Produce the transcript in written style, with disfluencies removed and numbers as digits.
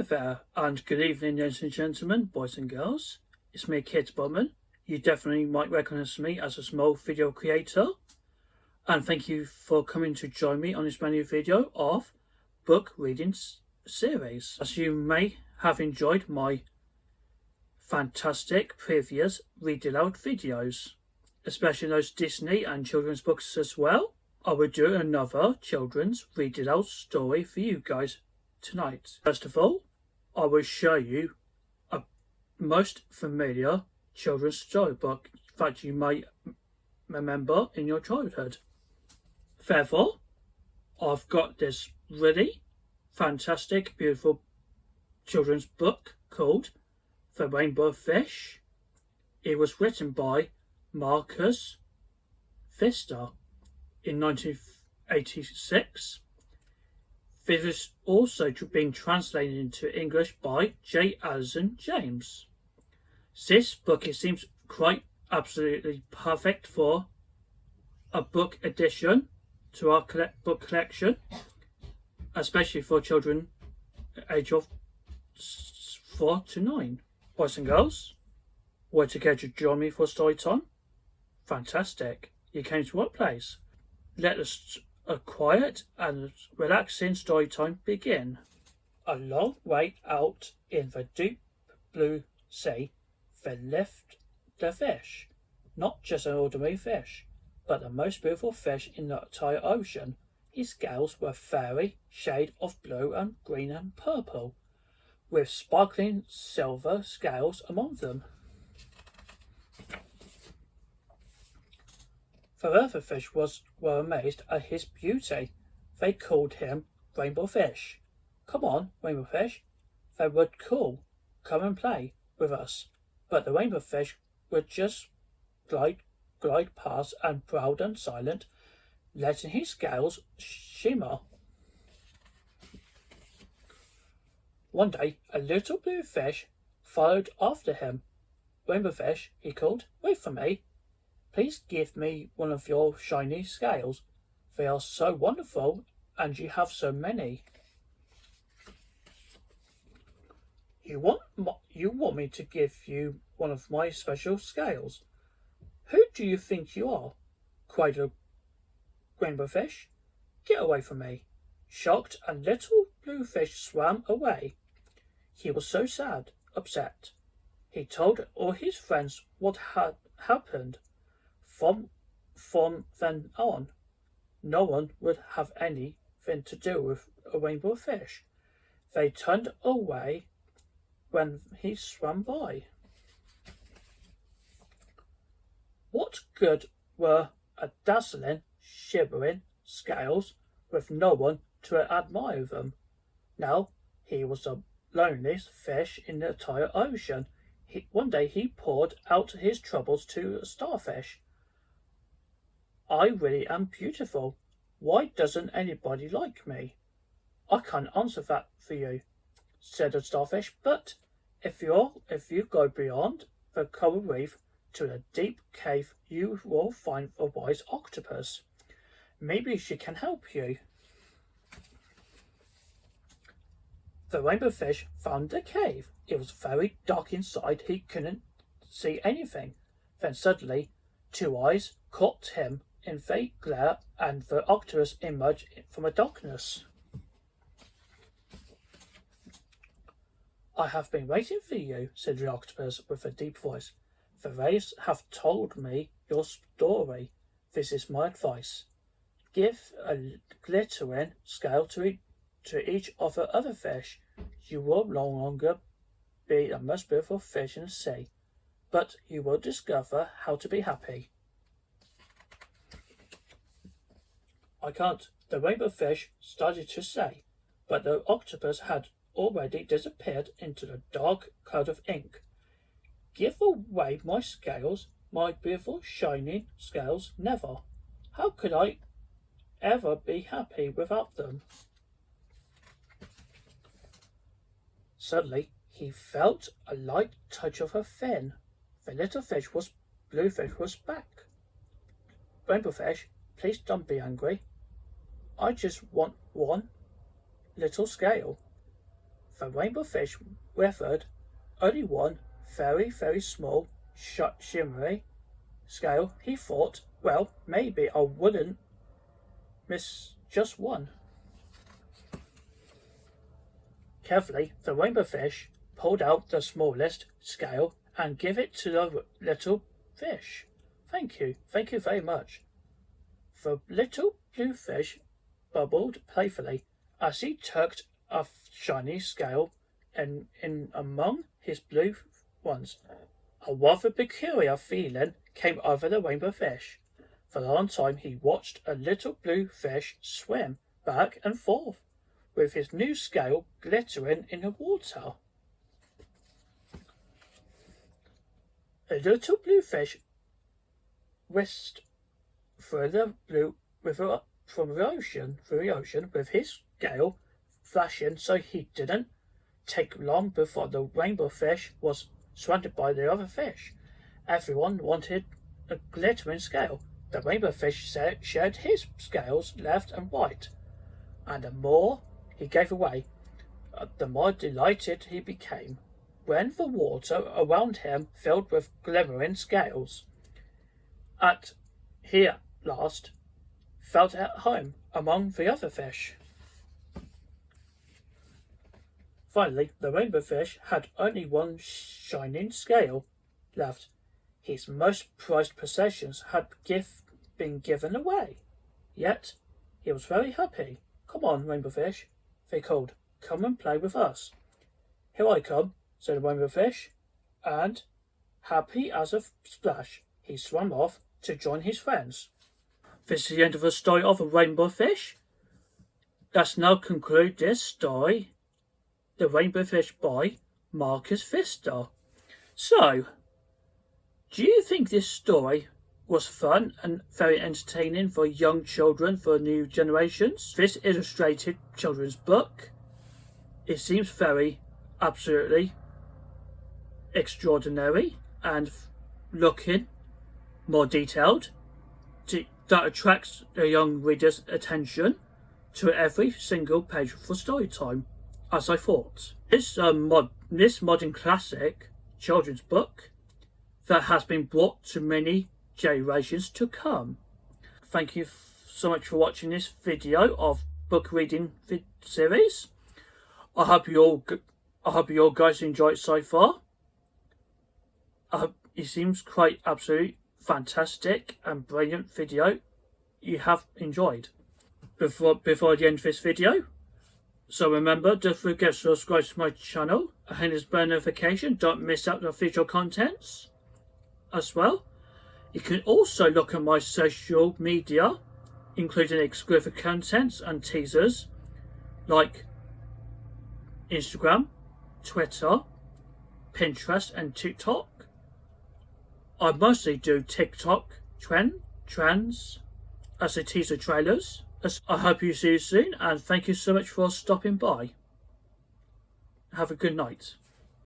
there, and good evening, ladies and gentlemen, boys and girls. It's me, Kid Bowman. You definitely might recognise me as a small video creator. And thank you for coming to join me on this brand new video of book reading series. As you may have enjoyed my fantastic previous Read Aloud videos, especially those Disney and children's books as well, I will do another children's Read Aloud story for you guys tonight. First of all, I will show you a most familiar children's storybook that you may remember in your childhood. Therefore, I've got this really fantastic, beautiful children's book called The Rainbow Fish. It was written by Marcus Pfister in 1986. This is also being translated into English by Alison James. This book, it seems quite absolutely perfect for a book addition to our book collection, especially for children age of 4 to 9. Boys and girls, were together to join me for story time? Fantastic. You came to what place? Let us a quiet and relaxing story time begin. A long way out in the deep blue sea, there lived the fish. Not just an ordinary fish, but the most beautiful fish in the entire ocean. His scales were fairy shade of blue and green and purple, with sparkling silver scales among them. The other fish were amazed at his beauty. They called him Rainbow Fish. Come on, Rainbow Fish, they would call. Come and play with us. But the Rainbow Fish would just glide past and proud and silent, letting his scales shimmer. One day, a little blue fish followed after him. Rainbow Fish, he called, wait for me. Please give me one of your shiny scales. They are so wonderful, and you have so many. You want me to give you one of my special scales? Who do you think you are? Cried the Rainbow Fish. Get away from me. Shocked, and little blue fish swam away. He was so sad, upset. He told all his friends what had happened. From then on, no one would have anything to do with a rainbow fish. They turned away when he swam by. What good were a dazzling, shimmering scales with no one to admire them? Now he was the loneliest fish in the entire ocean. One day he poured out his troubles to a starfish. I really am beautiful. Why doesn't anybody like me? I can't answer that for you, said the starfish, but if you go beyond the coral reef to the deep cave, you will find a wise octopus. Maybe she can help you. The rainbow fish found the cave. It was very dark inside. He couldn't see anything. Then suddenly, two eyes caught him in vague glare, and the octopus emerged from the darkness. I have been waiting for you, said the octopus with a deep voice. The rays have told me your story. This is my advice. Give a glittering scale to each of the other fish. You will no longer be the most beautiful fish in the sea, but you will discover how to be happy. I can't, the rainbow fish started to say, but the octopus had already disappeared into the dark cloud of ink. Give away my scales, my beautiful shining scales, never. How could I ever be happy without them? Suddenly he felt a light touch of her fin. The little blue fish was back. Rainbow Fish, please don't be angry. I just want one little scale. the rainbow fish weathered only one very, very small, shimmery scale. He thought, well, maybe I wouldn't miss just one. Carefully, the rainbow fish pulled out the smallest scale and gave it to the little fish. Thank you very much. The little blue fish bubbled playfully as he tucked a shiny scale in among his blue ones. A rather peculiar feeling came over the rainbow fish. For a long time he watched a little blue fish swim back and forth, with his new scale glittering in the water. A little blue fish whisked through the blue river through the ocean with his scale flashing, so he didn't take long before the rainbow fish was surrounded by the other fish. Everyone wanted a glittering scale. The rainbow fish shared his scales left and right, and the more he gave away, the more delighted he became when the water around him filled with glimmering scales. He at last felt at home among the other fish. Finally, the rainbow fish had only one shining scale left. His most prized possessions had been given away. Yet he was very happy. Come on, rainbow fish, they called. Come and play with us. Here I come, said the rainbow fish, and, happy as a splash, he swam off to join his friends. This is the end of the story of the rainbow fish. Let's now conclude this story, The Rainbow Fish by Marcus Pfister. So, do you think this story was fun and very entertaining for young children, for new generations? This illustrated children's book, it seems very, absolutely extraordinary and looking more detailed, that attracts a young reader's attention to every single page for story time, as I thought. This modern classic children's book that has been brought to many generations to come. Thank you so much for watching this video of book reading series. I hope you all guys enjoyed it so far. It seems quite absolutely fantastic and brilliant video you have enjoyed. Before the end of this video, so remember, don't forget to subscribe to my channel and hit this bell notification. Don't miss out the future contents as well. You can also look at my social media, including exclusive contents and teasers like Instagram, Twitter, Pinterest and TikTok. I mostly do TikTok trends as a teaser trailers. I hope you see you soon, and thank you so much for stopping by. Have a good night.